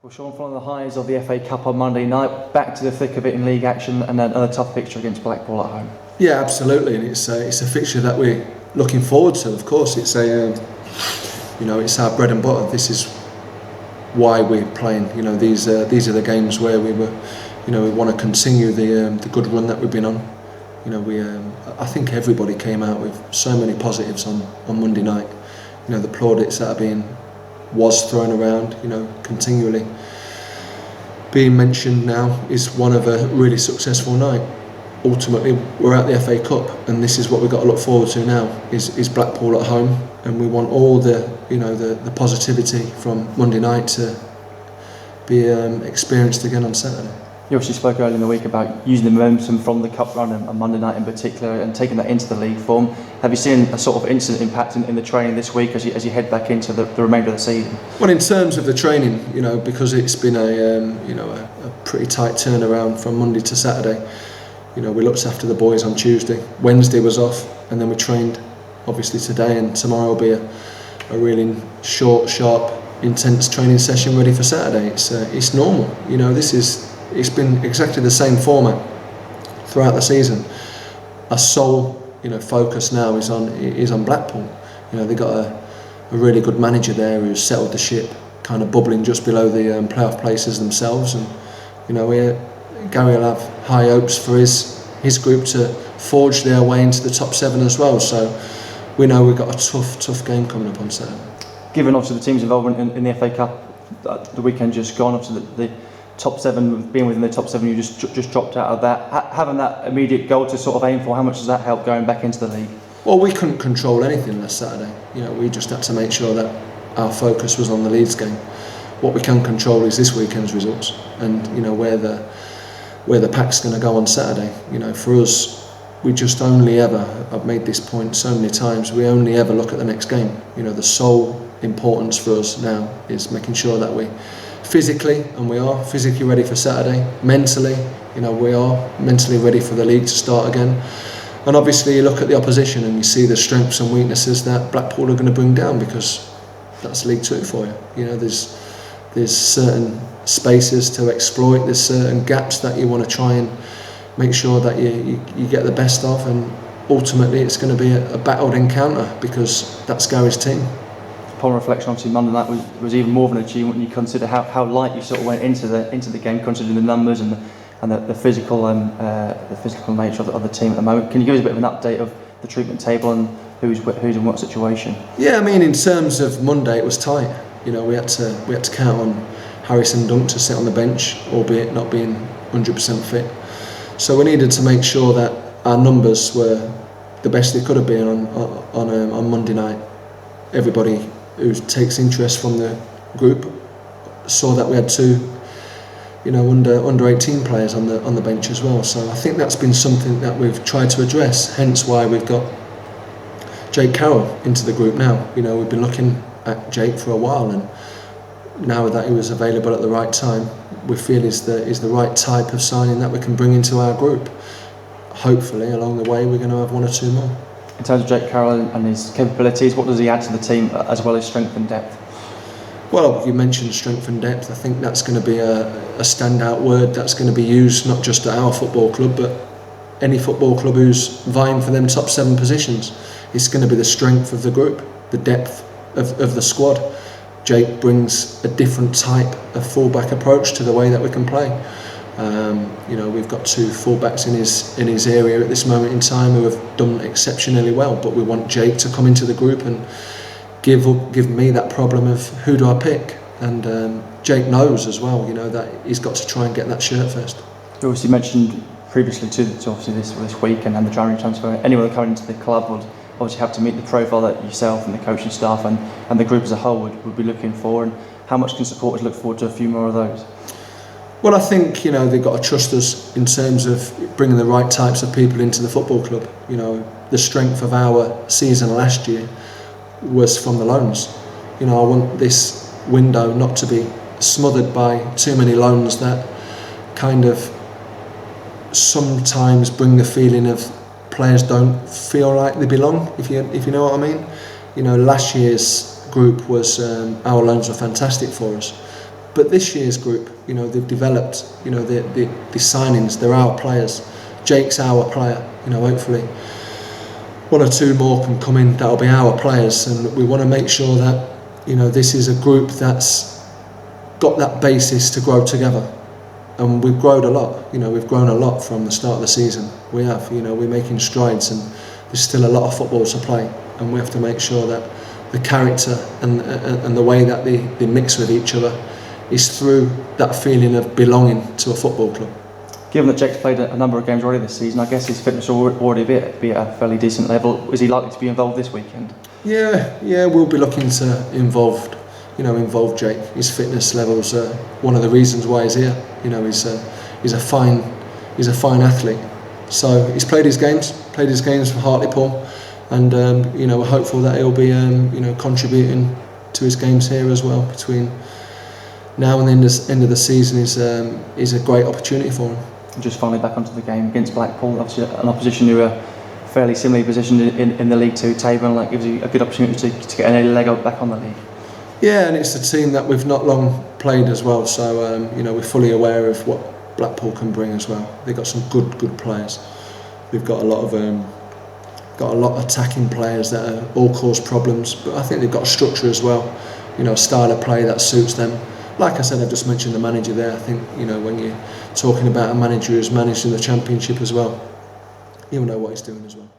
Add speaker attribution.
Speaker 1: Well, Shaun, following the highs of the FA Cup on Monday night, back to the thick of it in league action, and then another tough fixture against Blackpool at home.
Speaker 2: Yeah, absolutely, and it's a fixture that we're looking forward to. Of course, it's it's our bread and butter. This is why we're playing. These are the games where we want to continue the good run that we've been on. I think everybody came out with so many positives on Monday night. The plaudits that was thrown around, continually being mentioned now is one of a really successful night. Ultimately, we're at the FA Cup, and this is what we've got to look forward to now. Is Blackpool at home, and we want all the positivity from Monday night to be experienced again on Saturday.
Speaker 1: You obviously spoke earlier in the week about using the momentum from the Cup run and Monday night in particular, and taking that into the league form. Have you seen a sort of instant impact in the training this week as you head back into the remainder of the season?
Speaker 2: Well, in terms of the training, because it's been a pretty tight turnaround from Monday to Saturday. We looked after the boys on Tuesday. Wednesday was off, and then we trained obviously today, and tomorrow will be a really short, sharp, intense training session ready for Saturday. It's normal. It's been exactly the same format throughout the season. Our sole focus now is on Blackpool. They've got a really good manager there who's settled the ship, kind of bubbling just below the playoff places themselves, and Gary will have high hopes for his group to forge their way into the top 7 as well. So we know we've got a tough game coming up on Saturday.
Speaker 1: Given obviously the team's involvement in the FA Cup the weekend just gone, obviously the top 7, being within the top 7, you just dropped out of that. Having that immediate goal to sort of aim for, how much does that help going back into the league?
Speaker 2: Well, we couldn't control anything last Saturday. We just had to make sure that our focus was on the Leeds game. What we can control is this weekend's results, and where the pack's going to go on Saturday. For us, we just only ever, I've made this point so many times, we only ever look at the next game. The sole importance for us now is making sure that we physically, and we are physically ready for Saturday. Mentally, we are mentally ready for the league to start again. And obviously you look at the opposition and you see the strengths and weaknesses that Blackpool are going to bring down, because that's League Two for you. There's certain spaces to exploit, there's certain gaps that you want to try and make sure that you get the best of, and ultimately it's going to be a battled encounter, because that's Gary's team.
Speaker 1: Upon reflection, obviously Monday night was even more of an achievement when you consider how light you sort of went into the game, considering the numbers and the physical nature of the team at the moment. Can you give us a bit of an update of the treatment table and who's in what situation?
Speaker 2: Yeah, in terms of Monday, it was tight. We had to count on Harrison Dunk to sit on the bench, albeit not being 100% fit. So we needed to make sure that our numbers were the best they could have been on Monday night. Everybody who takes interest from the group saw that we had 2 under 18 players on the bench as well. So I think that's been something that we've tried to address, hence why we've got Jake Carroll into the group now. We've been looking at Jake for a while, and now that he was available at the right time, we feel is the right type of signing that we can bring into our group. Hopefully along the way we're going to have 1 or 2 more.
Speaker 1: In terms of Jake Carroll and his capabilities, what does he add to the team, as well as strength and depth?
Speaker 2: Well, you mentioned strength and depth. I think that's going to be a standout word that's going to be used not just at our football club, but any football club who's vying for them top 7 positions. It's going to be the strength of the group, the depth of the squad. Jake brings a different type of fullback approach to the way that we can play. We've got 2 fullbacks in his area at this moment in time who have done exceptionally well, but we want Jake to come into the group and give me that problem of who do I pick. And Jake knows as well, that he's got to try and get that shirt first.
Speaker 1: You obviously mentioned previously to obviously this week and the January transfer, anyone coming into the club would obviously have to meet the profile that yourself and the coaching staff and the group as a whole would be looking for. And how much can supporters look forward to a few more of those?
Speaker 2: Well, I think they've got to trust us in terms of bringing the right types of people into the football club. The strength of our season last year was from the loans. I want this window not to be smothered by too many loans that kind of sometimes bring the feeling of players don't feel like they belong, if you know what I mean. Last year's group was our loans were fantastic for us. But this year's group, you know, they've developed, you know, the signings, they're our players. Jake's our player, you know, hopefully one or two more can come in that'll be our players, and we want to make sure that, you know, this is a group that's got that basis to grow together. And we've grown a lot, you know, we've grown a lot from the start of the season. We have, you know, we're making strides, and there's still a lot of football to play, and we have to make sure that the character and the way that they mix with each other is through that feeling of belonging to a football club.
Speaker 1: Given that Jake's played a number of games already this season, I guess his fitness will already be at a fairly decent level. Is he likely to be involved this weekend?
Speaker 2: Yeah, we'll be looking to involve Jake. His fitness levels are one of the reasons why he's here. You know, he's a fine athlete. So he's played his games for Hartlepool, and you know, we're hopeful that he'll be you know, contributing to his games here as well. Between now and the end of the season is a great opportunity for him.
Speaker 1: Just finally back onto the game against Blackpool, obviously an opposition who are fairly similarly positioned in the League Two table, and that gives you a good opportunity to get an leg up back on the league.
Speaker 2: Yeah, and it's a team that we've not long played as well, so you know, we're fully aware of what Blackpool can bring as well. They've got some good players. We've got a lot of attacking players that all cause problems, but I think they've got a structure as well. You know, a style of play that suits them. Like I said, I've just mentioned the manager there. I think, you know, when you're talking about a manager who's managed in the Championship as well, he'll know what he's doing as well.